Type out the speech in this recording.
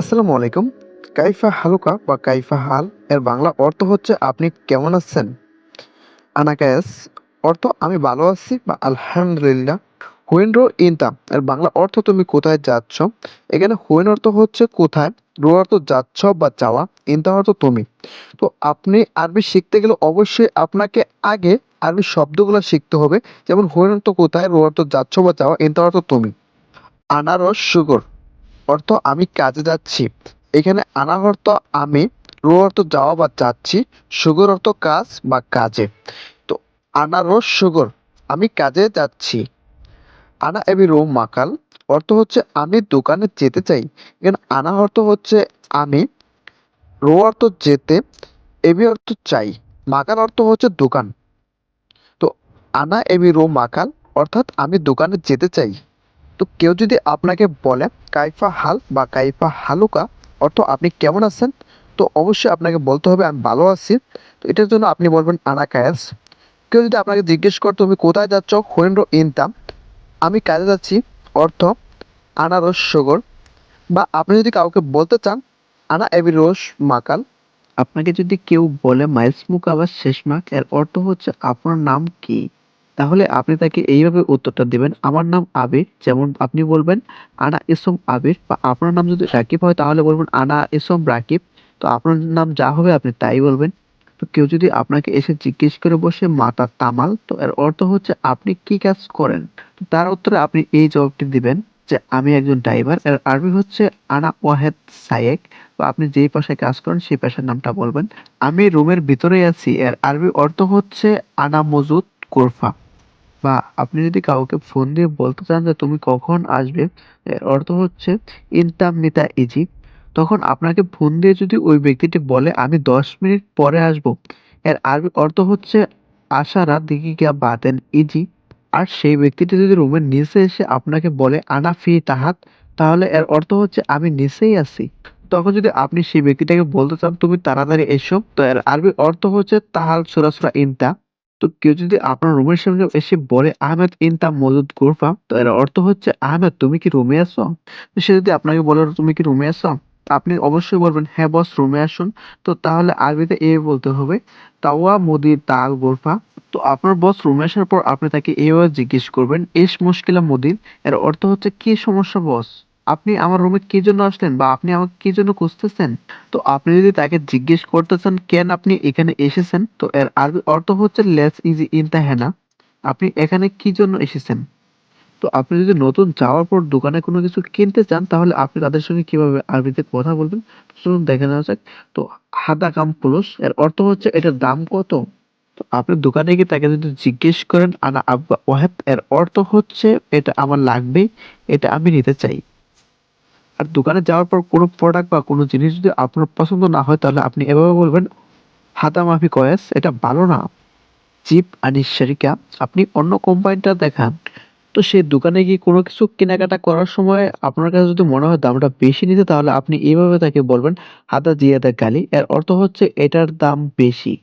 আসসালামু আলাইকুম। কাইফা হালুকা বা কাইফা হাল এর বাংলা অর্থ হচ্ছে আপনি কেমন আছেন? আনা কায়েস অর্থ আমি ভালো আছি বা আলহামদুলিল্লাহ। হুয়েন রো ইনতা এর বাংলা অর্থ তুমি কোথায় যাচ্ছ? এখানে হুয়েন অর্থ হচ্ছে কোথায়, রো অর্থ যাচ্ছ বা যাওয়া, ইনতা অর্থ তুমি। তো আপনি আরবি শিখতে গেলে অবশ্যই আপনাকে আগে আরবি শব্দগুলা শিখতে হবে। যেমন হুয়েন অর্থ কোথায়, রো অর্থ যাচ্ছ বা যাওয়া, ইনতা অর্থ তুমি। আনারস সুগর অর্থ আমি কাজে যাচ্ছি। এখানে আনা অর্থ আমি, রো অর্থ যাওয়া বা যাচ্ছি, সুগর অর্থ কাজ বা কাজে। তো আনারস সুগর আমি কাজে যাচ্ছি। আনা এবি রো মাকাল অর্থ হচ্ছে আমি দোকানে যেতে চাই। এখানে আনা অর্থ হচ্ছে আমি, রো অর্থ যেতে, এবি অর্থ চাই, মাকাল অর্থ হচ্ছে দোকান। তো আনা এবি রো মাকাল অর্থাৎ আমি দোকানে যেতে চাই। তো কেউ যদি আপনাকে বলে কাইফা হাল বা কাইফা হালুকা অর্থ আপনি কেমন আছেন? তো অবশ্যই আপনাকে বলতে হবে আমি ভালো আছি। তো এটার জন্য আপনি বলবেন আনা কায়াস। কেউ যদি আপনাকে জিজ্ঞেস করে তুমি কোথায় যাচ্ছ? হুয়েন্ডো ইনতাম আমি কাজে যাচ্ছি অর্থ আনারস সগর। বা আপনি যদি কাউকে বলতে চান আনা এবি রোশ মাকাল। আপনাকে যদি কেউ বলে মাইলস মুকাবাস শেষমাক এর অর্থ হচ্ছে আপনার নাম কি? তাহলে আপনি তাকে এইভাবে উত্তরটা দিবেন, আমার নাম আবির। যেমন আপনি বলবেন আনা ইসম আবির, বা আপনার নাম যদি রাকিব হয় তাহলে বলবেন আনা ইসম রাকিব। তো আপনার নাম যা হবে আপনি তাই বলবেন। তো কেউ যদি আপনাকে এসে জিজ্ঞেস করে বসে মাতা তামাল, তো এর অর্থ হচ্ছে আপনি কি কাজ করেন? তো তার উত্তরে আপনি এই জবাবটি দিবেন যে আমি একজন ড্রাইভার। এর আরবি হচ্ছে আনা ওয়াহেদ সায়েক। তো আপনি যেই পেশায় কাজ করেন সেই পেশার নামটা বলবেন। আমি রুমের ভিতরেই আছি এর আরবি অর্থ হচ্ছে আনা মজুদ গোরফা। বা আপনি যদি কাউকে ফোন দিয়ে বলতে চান যে তুমি কখন আসবে, এর অর্থ হচ্ছে ইনতাম মিতা ইজি। তখন আপনাকে ফোন দিয়ে যদি ওই ব্যক্তিটি বলে আমি 10 মিনিট পরে আসবো, এর আরবি অর্থ হচ্ছে আশারা দিকিকা বাতেন ইজি। আর সেই ব্যক্তিটি যদি রুমের নিচে এসে আপনাকে বলে আনা ফি তাহাত, তাহলে এর অর্থ হচ্ছে আমি নিচেই আছি। তখন যদি আপনি সেই ব্যক্তিটাকে বলতে চান তুমি তাড়াতাড়ি এসো, তো এর আরবি অর্থ হচ্ছে তাহাল সুরা ইনতা। তো কেউ যদি আপনার রুমের সামনে এসে বলে আহমেদ ইনতা মওজুদ গুরফা, তো এর অর্থ হচ্ছে আহমেদ তুমি কি রুমে আছো? তো সে যদি আপনাকে বলে তুমি কি রুমে আছো, আপনি অবশ্যই বলবেন হ্যাঁ বস রুমে আসুন। তো তাহলে আরবিতে বলতে হবে তাওয়া মুদির তাল গোরফা। তো আপনার বস রুমে আসার পর আপনি তাকে এইভাবে জিজ্ঞেস করবেন ইস মুশকিলা মুদির। এর অর্থ হচ্ছে কি সমস্যা বস, আপনি আমার রুমে কি জন্য আসলেন বা আপনি আমাকে কি জন্য খুঁজতেছেন? তো আপনি যদি তাকে জিজ্ঞেস করতে চান কেন আপনি এখানে এসেছেন, তো এর আরবি অর্থ হচ্ছে লেস ইজি ইনতাহেনা। আপনি এখানে কি জন্য এসেছেন? তো আপনি যদি নতুন যাওয়ার পর দোকানে কোনো কিছু কিনতে চান তাহলে আপনি তাদের সঙ্গে কিভাবে আরবিতে কথা বলবেন, চলুন দেখে নেওয়া যাক। তো হাদা কাম পুলুস এর অর্থ হচ্ছে এটার দাম কত? তো আপনি দোকানে গিয়ে তাকে যদি জিজ্ঞেস করেন আনা আব্বা ওয়াহেদ, এর অর্থ হচ্ছে এটা আমার লাগবে, এটা আমি নিতে চাই। আর দোকানে যাওয়ার পর কোনো প্রোডাক্ট বা কোনো জিনিস যদি আপনার পছন্দ না হয় তাহলে আপনি এভাবে বলবেন হাতা মাফি কয়েস, এটা ভালো না। চিপ আনিস শারিকা, আপনি অন্য কোম্পানিটা দেখান। তো সে দোকানে গিয়ে কোনো কিছু কেনাকাটা করার সময় আপনার কাছে যদি মনে হয় দামটা বেশি নিতে, তাহলে আপনি এইভাবে তাকে বলবেন হাদা জিয়াদা গালি। এর অর্থ হচ্ছে এটার দাম বেশি।